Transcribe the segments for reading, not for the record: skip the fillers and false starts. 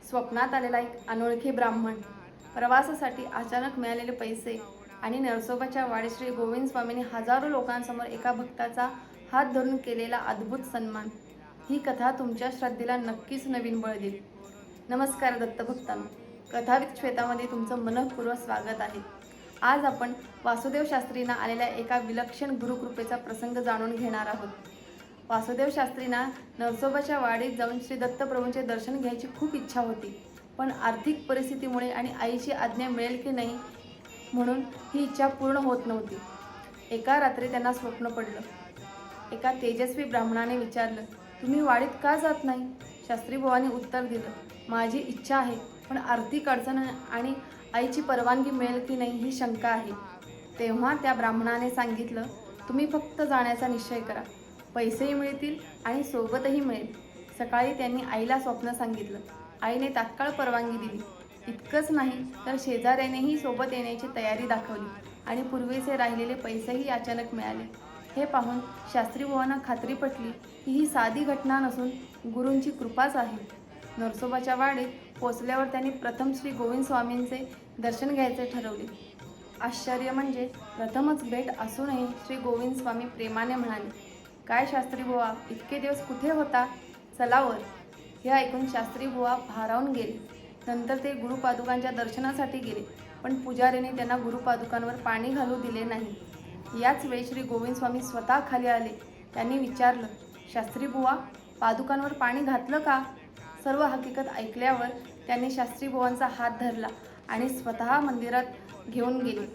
स्वप्नात आलेला एक अनोळखी ब्राह्मण, प्रवासासाठी अचानक मिळालेले पैसे आणि नरसोबाच्या वाडीत श्री गोविंद स्वामींनी हजारो लोकांसमोर एका भक्ताचा हात धरून केलेला अद्भुत सन्मान. ही कथा तुमच्या श्रद्धेला नक्कीच नवीन बळ देईल. नमस्कार दत्तभक्तांनो, कथाविद श्वेतामध्ये तुमचं मनःपूर्वक स्वागत आहे. आज आपण वासुदेव शास्त्रींना आलेल्या एका विलक्षण गुरुकृपेचा प्रसंग जाणून घेणार आहोत. वासुदेव शास्त्रींना नरसोबाच्या वाडीत जाऊन श्री दत्तप्रभूंचे दर्शन घ्यायची खूप इच्छा होती, पण आर्थिक परिस्थितीमुळे आणि आईची आज्ञा मिळेल की नाही म्हणून ही इच्छा पूर्ण होत नव्हती. एका रात्री त्यांना स्वप्न पडलं. एका तेजस्वी ब्राह्मणाने विचारलं, तुम्ही वाडीत का जात नाही? शास्त्रीबुवांनी उत्तर दिलं, माझी इच्छा आहे, पण आर्थिक अडचण आणि आईची परवानगी मिळेल की नाही ही शंका आहे. तेव्हा त्या ब्राह्मणाने सांगितलं, तुम्ही फक्त जाण्याचा निश्चय करा, पैसेही मिळतील आणि सोबतही मिळेल. सकाळी त्यांनी आईला स्वप्न सांगितलं. आईने तात्काळ परवानगी दिली. इतकंच नाही तर शेजाऱ्यानेही सोबत येण्याची तयारी दाखवली आणि पूर्वीचे राहिलेले पैसेही अचानक मिळाले. हे पाहून शास्त्रीबुवांना खात्री पटली की ही साधी घटना नसून गुरूंची कृपाच आहे. नरसोबाच्या वाडीत पोचल्यावर त्यांनी प्रथम श्री गोविंद स्वामींचे दर्शन घ्यायचे ठरवले. आश्चर्य म्हणजे प्रथमच भेट असूनही श्री गोविंद स्वामी प्रेमाने म्हणाले, काय शास्त्रीबुवा, इतके दिवस कुठे होता? चला वर. हे ऐकून शास्त्रीबुवा भारावून गेले. नंतर ते गुरुपादुकांच्या दर्शनासाठी गेले, पण पुजारीने त्यांना गुरुपादुकांवर पाणी घालू दिले नाही. याच वेळी श्री गोविंद स्वामी स्वतः खाली आले. त्यांनी विचारलं, शास्त्रीबुवा, पादुकांवर पाणी घातलं का? सर्व हकीकत ऐकल्यावर त्यांनी शास्त्रीबुवांचा हात धरला आणि स्वतः मंदिरात घेऊन गेले.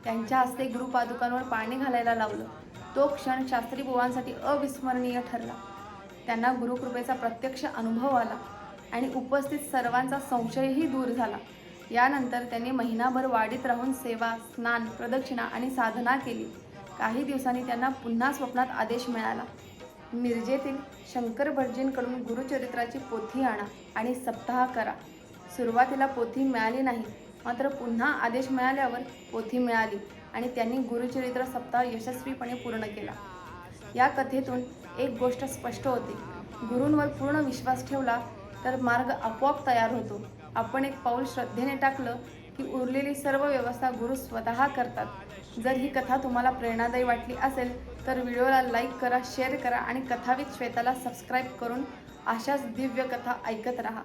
त्यांच्या हस्ते गुरुपादुकांवर पाणी घालायला लावलं. तो क्षण शास्त्रीबुवांसाठी अविस्मरणीय ठरला. त्यांना गुरुकृपेचा प्रत्यक्ष अनुभव आला आणि उपस्थित सर्वांचा संशयही दूर झाला. यानंतर त्यांनी महिनाभर वाडीत राहून सेवा, स्नान, प्रदक्षिणा आणि साधना केली. काही दिवसांनी त्यांना पुन्हा स्वप्नात आदेश मिळाला, मिरजेतील शंकर भटजींकडून गुरुचरित्राची पोथी आणा आणि सप्ताह करा. सुरुवातीला पोथी मिळाली नाही, मात्र पुन्हा आदेश मिळाल्यावर पोथी मिळाली आणि त्यांनी गुरुचरित्र सप्ताह यशस्वीपणे पूर्ण केला. या कथेतून एक गोष्ट स्पष्ट होते, गुरूंवर पूर्ण विश्वास ठेवला तर मार्ग आपोआप तयार होतो. आपण एक पाऊल श्रद्धेने टाकलं की उरलेली सर्व व्यवस्था गुरु स्वतः करतात. जर ही कथा तुम्हाला प्रेरणादायी वाटली असेल तर व्हिडिओला लाईक करा, शेअर करा आणि कथाविद श्वेताला सबस्क्राईब करून अशाच दिव्य कथा ऐकत राहा.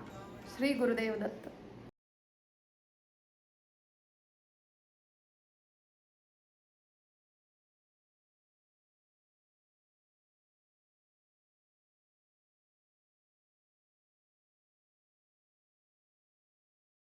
श्री गुरुदेव दत्त.